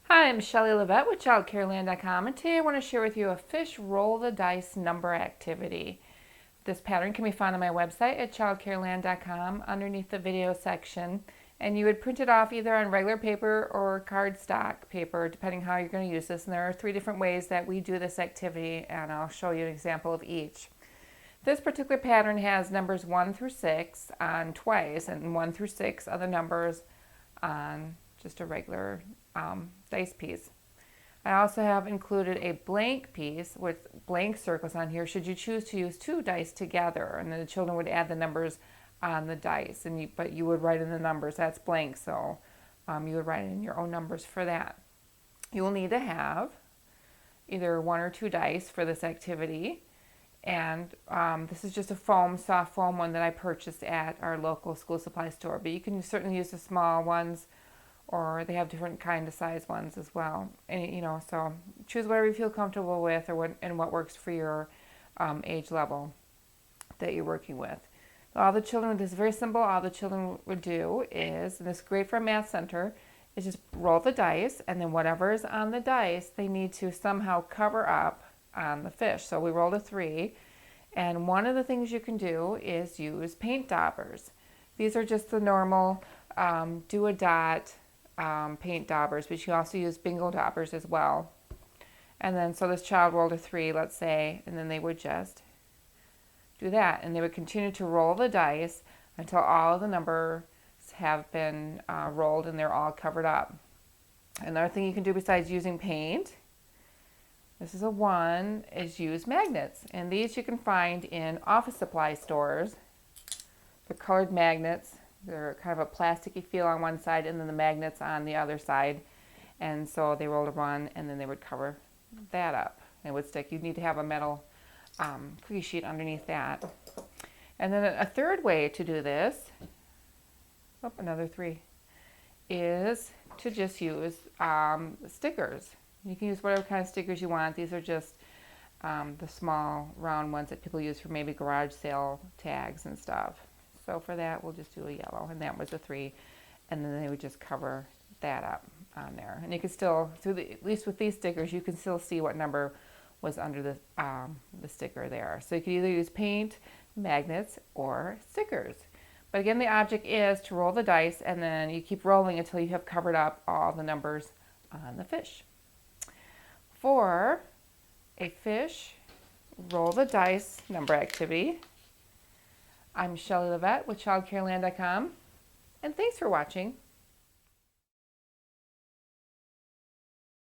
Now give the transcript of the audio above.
Hi, I'm Shelly Levette with ChildCareLand.com, and today I want to share with you a fish roll the dice number activity. This pattern can be found on my website at ChildCareLand.com underneath the video section, and you would print it off either on regular paper or cardstock paper, depending how you're going to use this. And there are 3 different ways that we do this activity, and I'll show you an example of each. This particular pattern has numbers 1 through 6 on twice, and 1 through 6 are the numbers on just a regular dice piece. I also have included a blank piece with blank circles on here should you choose to use 2 dice together, and then the children would add the numbers on the dice, but you would write in the numbers. That's blank, so you would write in your own numbers for that. You will need to have either 1 or 2 dice for this activity, and this is just a soft foam one that I purchased at our local school supply store, but you can certainly use the small ones, or they have different kind of size ones as well. And so choose whatever you feel comfortable with, or what works for your age level that you're working with. All the children, this is very simple. All the children would do is, and this is great for a math center, is just roll the dice, and then whatever is on the dice, they need to somehow cover up on the fish. So we rolled a 3, and one of the things you can do is use paint daubers. These are just the normal do a dot paint daubers, but you can also use bingo daubers as well. And then so this child rolled a 3, let's say, and then they would just do that, and they would continue to roll the dice until all of the numbers have been rolled and they're all covered up. Another thing you can do besides using paint, this is a 1, is use magnets, and these you can find in office supply stores. They're colored magnets. They're kind of a plasticky feel on one side, and then the magnets on the other side. And so they rolled a 1, and then they would cover that up. It would stick. You'd need to have a metal cookie sheet underneath that. And then a third way to do this, another 3, is to just use stickers. You can use whatever kind of stickers you want. These are just the small round ones that people use for maybe garage sale tags and stuff. So for that, we'll just do a yellow, and that was a 3, and then they would just cover that up on there. And you can still, at least with these stickers, you can still see what number was under the sticker there. So you can either use paint, magnets, or stickers. But again, the object is to roll the dice, and then you keep rolling until you have covered up all the numbers on the fish. For a fish roll the dice number activity, I'm Shelly Levette with ChildCareLand.com, and thanks for watching.